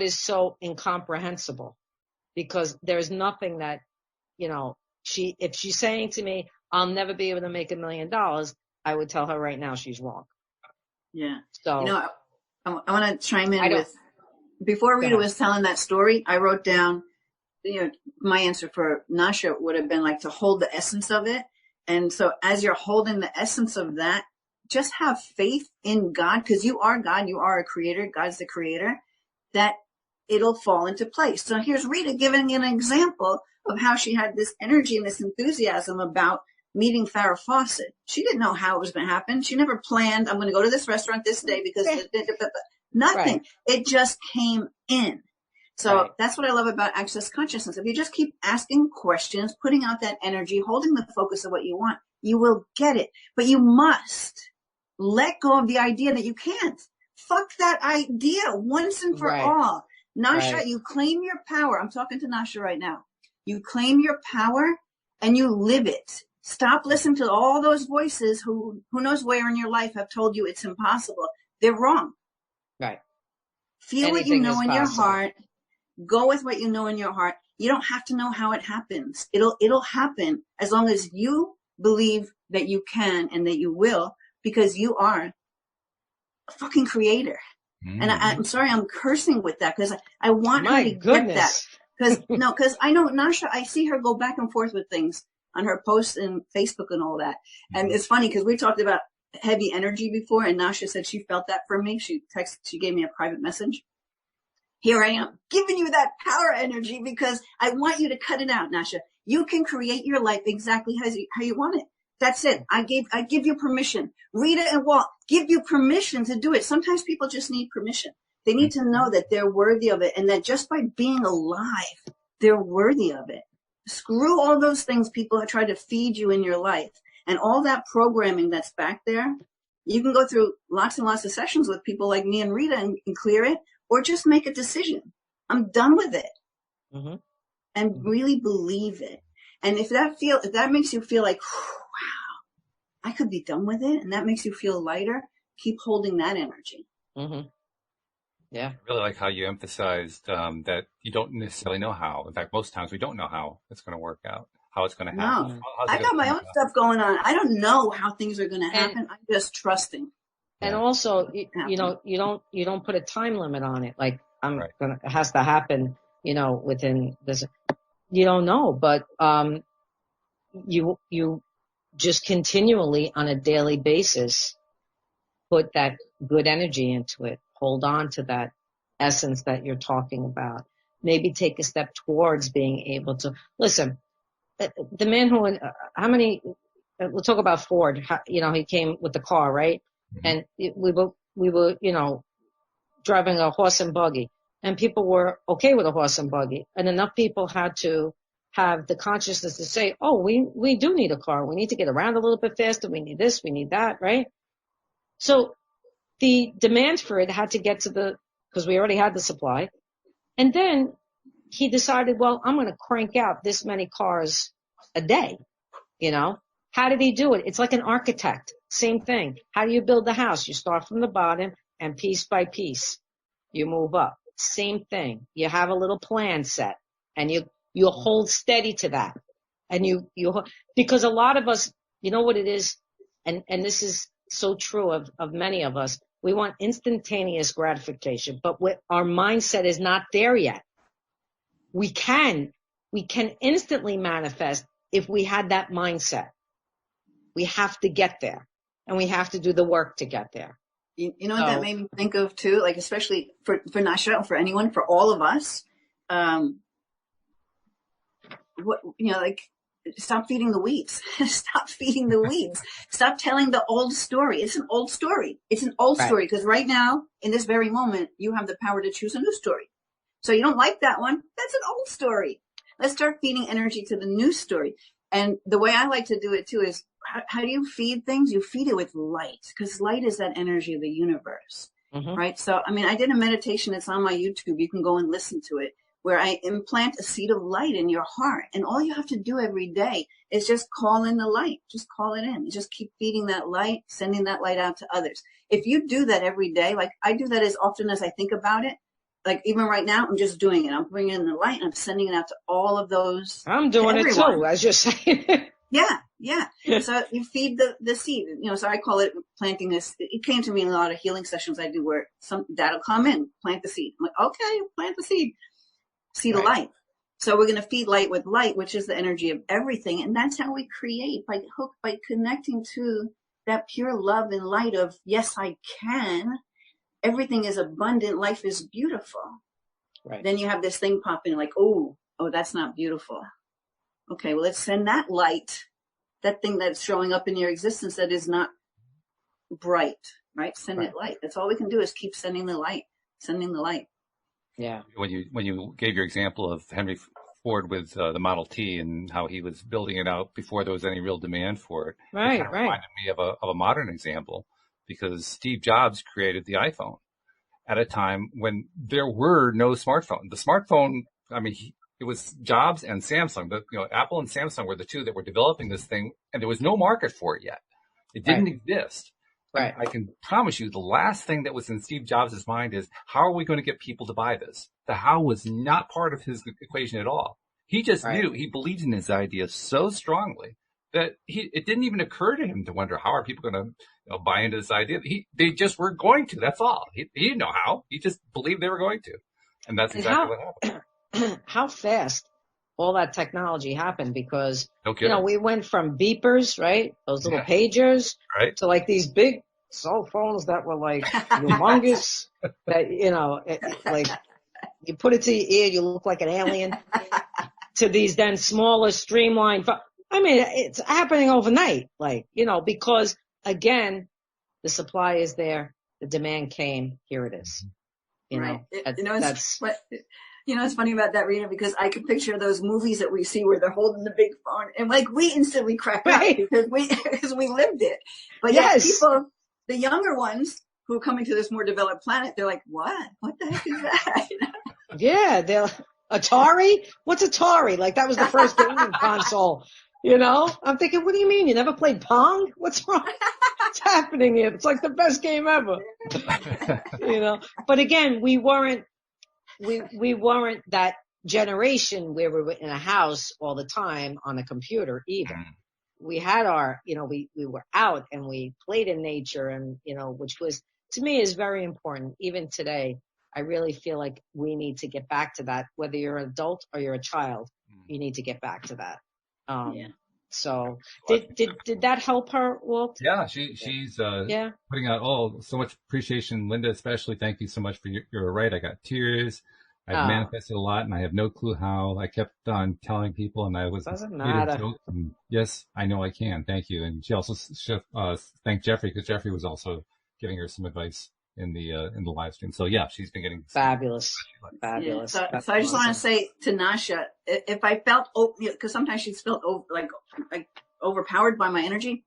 is so incomprehensible, because there's nothing that, if she's saying to me, I'll never be able to make $1 million, I would tell her right now she's wrong. Yeah. So I want to chime in with, before Rita was telling that story, I wrote down, my answer for Nasha would have been like to hold the essence of it. And so as you're holding the essence of that, just have faith in God, because you are God, you are a creator, God's the creator, that it'll fall into place. So here's Rita giving an example of how she had this energy and this enthusiasm about meeting Farrah Fawcett. She didn't know how it was going to happen. She never planned, I'm going to go to this restaurant this day because nothing. Right. It just came in. So that's what I love about access consciousness. If you just keep asking questions, putting out that energy, holding the focus of what you want, you will get it. But you must let go of the idea that you can't. Fuck that idea once and for all. Nasha, you claim your power. I'm talking to Nasha right now. You claim your power and you live it. Stop listening to all those voices who knows where in your life have told you it's impossible. They're wrong. Right. Feel what you know in your heart. Go with what you know in your heart. You don't have to know how it happens. It'll happen as long as you believe that you can and that you will, because you are a fucking creator. And I'm sorry, I'm cursing with that because I want her to get that. Because I know Nasha, I see her go back and forth with things on her posts and Facebook and all that. And it's funny because we talked about heavy energy before, and Nasha said she felt that from me. She gave me a private message. Here I am giving you that power energy because I want you to cut it out, Nasha. You can create your life exactly how you want it. That's it. I give you permission. Rita and Walt give you permission to do it. Sometimes people just need permission. They need to know that they're worthy of it, and that just by being alive, they're worthy of it. Screw all those things people have tried to feed you in your life, and all that programming that's back there. You can go through lots and lots of sessions with people like me and Rita and clear it, or just make a decision. I'm done with it, and really believe it. And if that makes you feel like, wow, I could be done with it, and that makes you feel lighter, keep holding that energy. Yeah. I really like how you emphasized that you don't necessarily know how. In fact, most times we don't know how it's going to work out, how it's going to happen. No, I got my own stuff going on. I don't know how things are going to happen. I'm just trusting. And also, you know, you don't put a time limit on it. Like it has to happen, you know, within this. You don't know, but you just continually on a daily basis put that good energy into it. Hold on to that essence that you're talking about. Maybe take a step towards being able to listen. The man who, we'll talk about Ford. You know, he came with the car, right? And we were, you know, driving a horse and buggy, and people were okay with a horse and buggy, and enough people had to have the consciousness to say, oh, we do need a car. We need to get around a little bit faster. We need this, we need that, right? So the demand for it had to get to because we already had the supply. And then he decided, well, I'm going to crank out this many cars a day, you know? How did he do it? It's like an architect. Same thing. How do you build the house? You start from the bottom, and piece by piece, you move up. Same thing. You have a little plan set, and you hold steady to that. And you because a lot of us, you know what it is? And this is so true of many of us. We want instantaneous gratification, but our mindset is not there yet. We can instantly manifest if we had that mindset. We have to get there, and we have to do the work to get there. You know what that made me think of too? Like, especially for Nasha, for anyone, for all of us, stop feeding the weeds. Stop feeding the weeds. Stop telling the old story. It's an old story. It's an old story, because right now, in this very moment, you have the power to choose a new story. So you don't like that one. That's an old story. Let's start feeding energy to the new story. And the way I like to do it too is, how do you feed things? You feed it with light, because light is that energy of the universe, right? So, I mean, I did a meditation. It's on my YouTube. You can go and listen to it, where I implant a seed of light in your heart. And all you have to do every day is just call in the light. Just call it in. Just keep feeding that light, sending that light out to others. If you do that every day, like I do that as often as I think about it, like even right now, I'm just doing it. I'm bringing in the light and I'm sending it out to all of those. I'm doing it too, as you're saying. Yeah. So you feed the seed, you know, so I call it planting this. It came to me in a lot of healing sessions I do, where that'll come in, plant the seed. I'm like, okay, plant the seed. Seed of light. So we're going to feed light with light, which is the energy of everything. And that's how we create, by connecting to that pure love and light of, yes, I can. Everything is abundant. Life is beautiful. Right. Then you have this thing popping like, oh, that's not beautiful. Okay, well, let's send that light, that thing that's showing up in your existence that is not bright, right? Send it light. That's all we can do is keep sending the light. Yeah. When you gave your example of Henry Ford with the Model T and how he was building it out before there was any real demand for it, it kind of reminded me of a modern example, because Steve Jobs created the iPhone at a time when there were no smartphones. The smartphone, I mean, it was Jobs and Samsung. Apple and Samsung were the two that were developing this thing, and there was no market for it yet. It didn't exist. Right. I can promise you the last thing that was in Steve Jobs' mind is, how are we going to get people to buy this? The how was not part of his equation at all. He just knew, he believed in his idea so strongly that it didn't even occur to him to wonder, how are people going to buy into this idea? They just were going to. That's all. He didn't know how. He just believed they were going to. And that's exactly what happened. How fast all that technology happened, because, we went from beepers, right? Those little pagers, to like these big cell phones that were like humongous, that, like you put it to your ear, you look like an alien, to these then smaller, streamlined, I mean, it's happening overnight, like, because again, the supply is there, the demand came, here it is. Right. It's funny about that, Rita, because I can picture those movies that we see where they're holding the big phone, and like we instantly crack up because we lived it. But yes. People, the younger ones who are coming to this more developed planet, they're like, what? What the heck is that? Yeah, they're Atari? What's Atari? Like that was the first gaming console. I'm thinking, what do you mean? You never played Pong? What's wrong? What's happening here? It's like the best game ever. But again, we weren't that generation where we were in a house all the time on a computer either. We had we were out and we played in nature and, which was, to me, is very important. Even today, I really feel like we need to get back to that. Whether you're an adult or you're a child, you need to get back to that. So did that help her, Walt? Yeah, she's putting out so much appreciation, Linda, especially. Thank you so much for you're right. I got tears. I've manifested a lot and I have no clue how. I kept on telling people and I was doesn't matter. And yes, I know I can. Thank you. And she also thanked Jeffrey because Jeffrey was also giving her some advice in the live stream. So yeah, she's been getting fabulous. Yeah, so I just want to say to Nasha, if I felt, because sometimes she's felt like overpowered by my energy,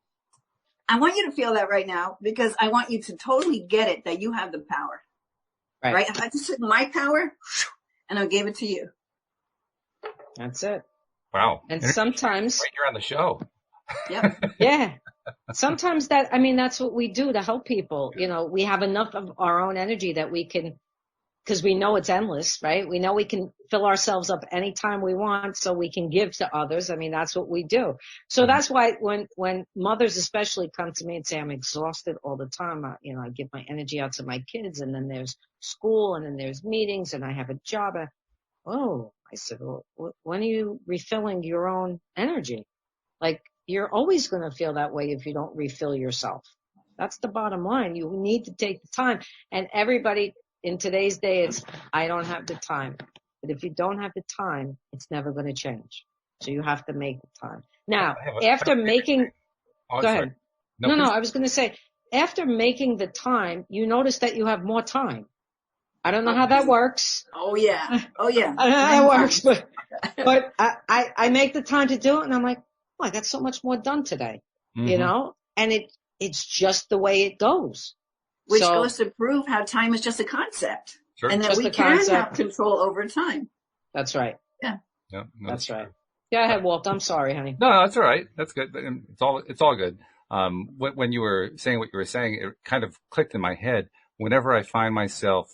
I want you to feel that right now because I want you to totally get it that you have the power. Right? If I just took my power and I gave it to you. That's it. Wow. And sometimes right here on the show. Yep. Yeah. Sometimes that's what we do to help people. We have enough of our own energy that we can, because we know it's endless, right? We know we can fill ourselves up anytime we want so we can give to others. I mean, that's what we do. So that's why when mothers especially come to me and say, I'm exhausted all the time, I give my energy out to my kids and then there's school and then there's meetings and I have a job. I said, well, when are you refilling your own energy? Like, you're always going to feel that way if you don't refill yourself. That's the bottom line. You need to take the time. And everybody in today's day, I don't have the time. But if you don't have the time, it's never going to change. So you have to make the time. Now, after making, go ahead. No, I was going to say, after making the time, you notice that you have more time. I don't know how that works. Oh yeah. I don't know how that works, but I make the time to do it and I'm like, I got so much more done today, and it's just the way it goes. Which goes to prove how time is just a concept. Sure. And that just we can have control over time. That's right. Yeah. No, that's right. Go ahead, Walt. I'm sorry, honey. No, that's all right. That's good. It's all good. When you were saying what you were saying, it kind of clicked in my head. Whenever I find myself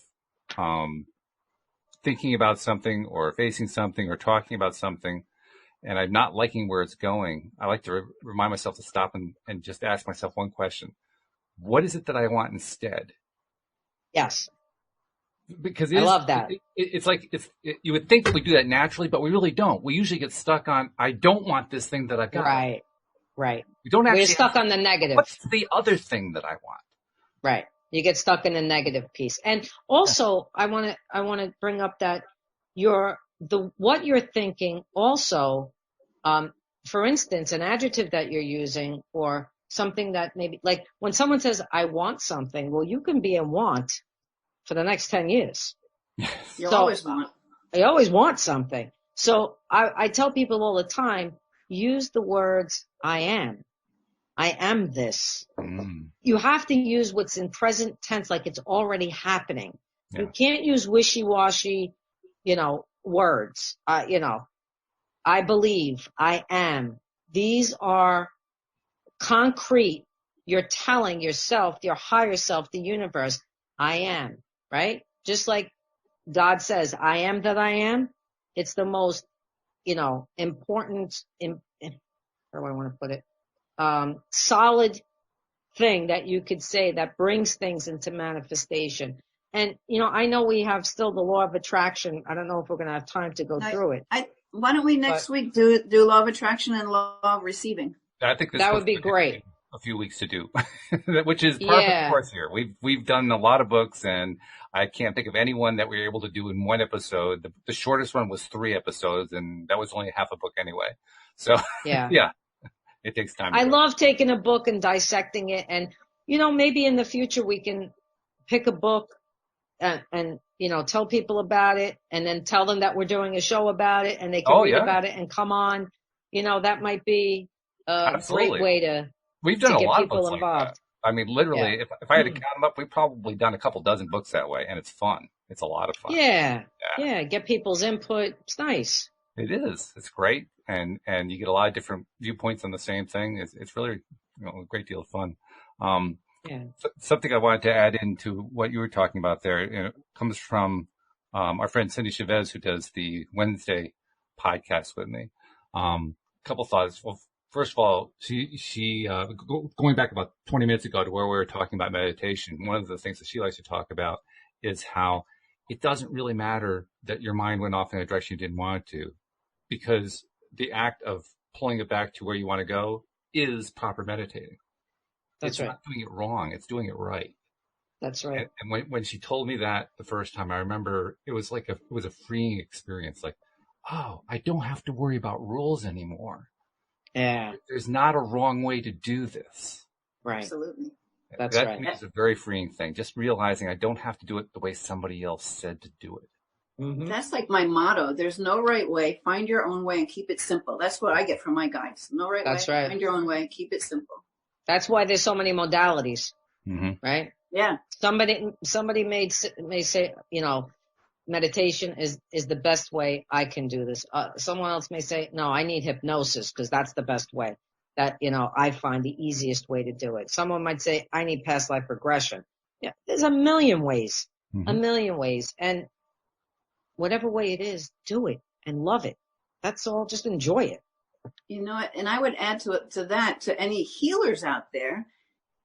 thinking about something or facing something or talking about something, and I'm not liking where it's going, I like to remind myself to stop and just ask myself one question. What is it that I want instead? Yes. Because I love that. It's like, you would think that we do that naturally, but we really don't. We usually get stuck on, I don't want this thing that I've got. Right. We don't actually. We're stuck on the negative. What's the other thing that I want? Right. You get stuck in the negative piece. And also, I want to bring up that what you're thinking also, for instance, an adjective that you're using or something that maybe, like when someone says, I want something, well, you can be in want for the next 10 years. You always want. I always want something. So I tell people all the time, use the words, I am. I am this. You have to use what's in present tense, like it's already happening. Yeah. You can't use wishy-washy, words. I believe, I am. These are concrete. You're telling yourself, your higher self, the universe, I am, right? Just like God says, I am that I am. It's the most, important, how do I want to put it? Solid thing that you could say that brings things into manifestation. And, I know we have still the law of attraction. I don't know if we're going to have time to go through it. Why don't we next week do law of attraction and law of receiving? I think that would be great. a few weeks to do, which is part of the course here. We've done a lot of books, and I can't think of anyone that we were able to do in one episode. The shortest one was 3 episodes, and that was only half a book anyway. So yeah, it takes time. I love taking a book and dissecting it, and maybe in the future we can pick a book and tell people about it, and then tell them that we're doing a show about it, and they can read about it and come on. That might be a great way to We've done to a get lot people of books involved. like that. I mean, literally, if I had to count them up, we've probably done a couple dozen books that way, and it's fun. It's a lot of fun. Yeah. Get people's input. It's nice. It is. It's great, and you get a lot of different viewpoints on the same thing. It's really a great deal of fun. Something I wanted to add into what you were talking about there comes from our friend Cindy Chavez, who does the Wednesday podcast with me. Couple thoughts. Well, first of all, she going back about 20 minutes ago to where we were talking about meditation, one of the things that she likes to talk about is how it doesn't really matter that your mind went off in a direction you didn't want it to, because the act of pulling it back to where you want to go is proper meditating. It's not doing it wrong. It's doing it right. That's right. And when she told me that the first time, I remember it was like it was a freeing experience. Like, oh, I don't have to worry about rules anymore. Yeah. There's not a wrong way to do this. Right. Absolutely. That's that right. to me is a very freeing thing. Just realizing I don't have to do it the way somebody else said to do it. Mm-hmm. That's like my motto. There's no right way. Find your own way and keep it simple. That's what I get from my guides. No right way. That's right. Find your own way. Keep it simple. That's why there's so many modalities, right? Yeah. Somebody may say, meditation is the best way I can do this. Someone else may say, no, I need hypnosis because that's the best way. That, I find the easiest way to do it. Someone might say, I need past life regression. Yeah, there's a million ways, and whatever way it is, do it and love it. That's all. Just enjoy it. You know what? And I would add to any healers out there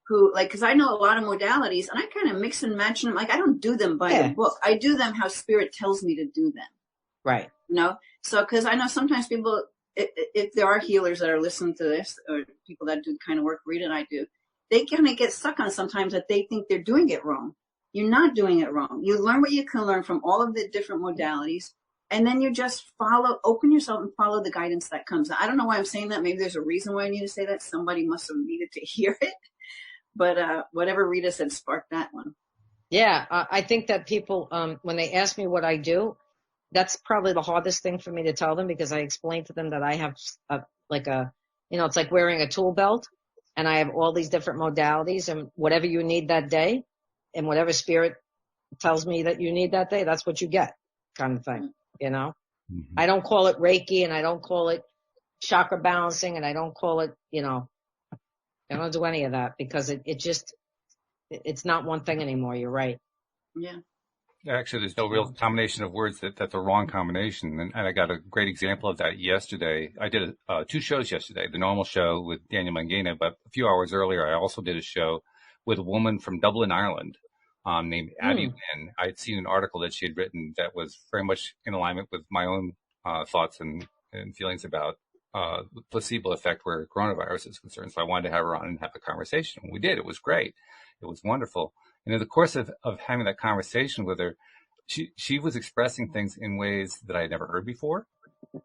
who, because I know a lot of modalities, and I kind of mix and match them. Like, I don't do them by the book. I do them how spirit tells me to do them. Right. So, because I know sometimes people, if there are healers that are listening to this, or people that do the kind of work Rita and I do, they kind of get stuck on sometimes that they think they're doing it wrong. You're not doing it wrong. You learn what you can learn from all of the different modalities. And then you just open yourself and follow the guidance that comes. I don't know why I'm saying that. Maybe there's a reason why I need to say that. Somebody must have needed to hear it. But whatever Rita said sparked that one. Yeah, I think that people, when they ask me what I do, that's probably the hardest thing for me to tell them, because I explain to them that I have it's like wearing a tool belt, and I have all these different modalities, and whatever you need that day and whatever spirit tells me that you need that day, that's what you get, kind of thing. I don't call it Reiki, and I don't call it chakra balancing, and I don't call it, I don't do any of that, because it's not one thing anymore. You're right. Yeah. Actually, there's no real combination of words that's the wrong combination. And I got a great example of that yesterday. I did 2 shows yesterday, the normal show with Daniel Mangena, but a few hours earlier, I also did a show with a woman from Dublin, Ireland, named Abby Wynn. I had seen an article that she had written that was very much in alignment with my own thoughts and feelings about the placebo effect where coronavirus is concerned. So I wanted to have her on and have a conversation. We did. It was great. It was wonderful. And in the course of having that conversation with her, she was expressing things in ways that I had never heard before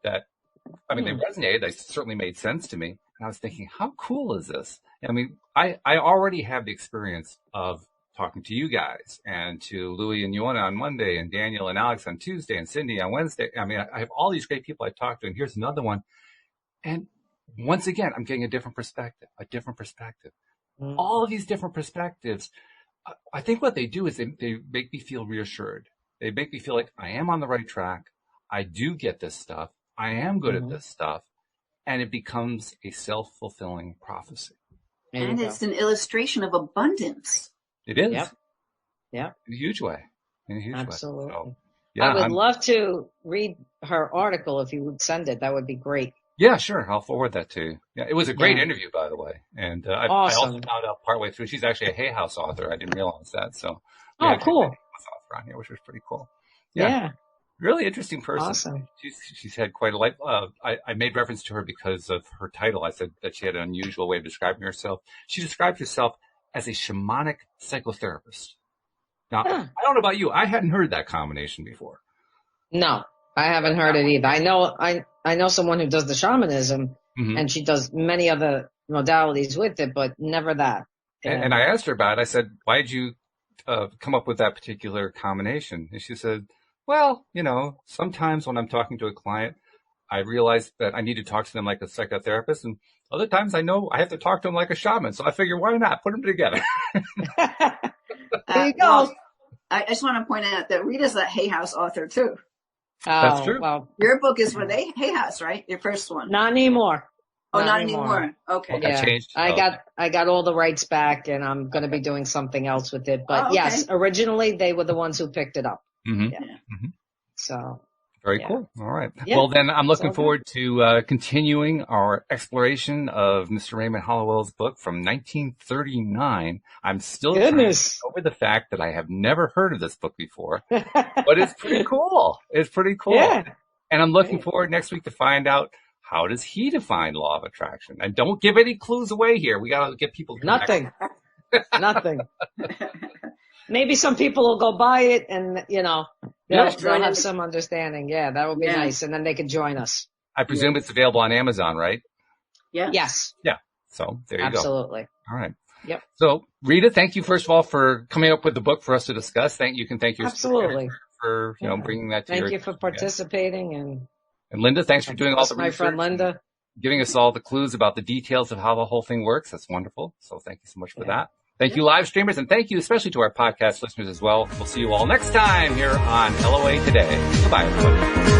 that, they resonated. They certainly made sense to me. And I was thinking, how cool is this? I already have the experience of talking to you guys and to Louie and Yona on Monday and Daniel and Alex on Tuesday and Cindy on Wednesday. I have all these great people I talk to, and here's another one. And once again, I'm getting a different perspective. All of these different perspectives, I think what they do is they make me feel reassured. They make me feel like I am on the right track. I do get this stuff. I am good at this stuff. And it becomes a self-fulfilling prophecy. And it's an illustration of abundance. It is. Yep. In a huge way. Absolutely. So, I would love to read her article if you would send it. That would be great. Yeah, sure. I'll forward that to you. Yeah, it was a great interview, by the way. And I also found out partway through, she's actually a Hay House author. I didn't realize that. So, cool. Author on here, which was pretty cool. Yeah. Really interesting person. Awesome. She's had quite a life. I made reference to her because of her title. I said that she had an unusual way of describing herself. She describes herself as a shamanic psychotherapist. Now, I don't know about you. I hadn't heard that combination before. No, I haven't heard it either. I know someone who does the shamanism, and she does many other modalities with it, but never that. And I asked her about it. I said, why did you come up with that particular combination? And she said, well, sometimes when I'm talking to a client, I realize that I need to talk to them like a psychotherapist, and other times I know I have to talk to them like a shaman. So I figure, why not put them together? There you go. Well, I just want to point out that Rita's a Hay House author too. That's true. Well, Your book is with Hay House, right? Your first one. not anymore. Oh, not anymore. Okay. That changed? I got all the rights back, and I'm going to be doing something else with it. But yes, originally they were the ones who picked it up. So. Very cool. All right. Yeah. Well, then I'm looking forward to continuing our exploration of Mr. Raymond Holliwell's book from 1939. I'm still trying over the fact that I have never heard of this book before, but it's pretty cool. It's pretty cool. Yeah. And I'm looking forward next week to find out, how does he define law of attraction? And don't give any clues away here. We got to get people Nothing. Maybe some people will go buy it and, they'll have some understanding. Yeah, that would be nice. And then they can join us. I presume it's available on Amazon, right? Yeah. Yes. Yeah. So there you Absolutely. go. All right. Yep. So Rita, thank you first of all for coming up with the book for us to discuss. Thank you. Thank you for bringing that to Thank you for participating and Linda, thanks for doing all the research. My friend Linda. Giving us all the clues about the details of how the whole thing works. That's wonderful. So thank you so much for that. Thank you, live streamers, and thank you especially to our podcast listeners as well. We'll see you all next time here on LOA Today. Goodbye, everybody.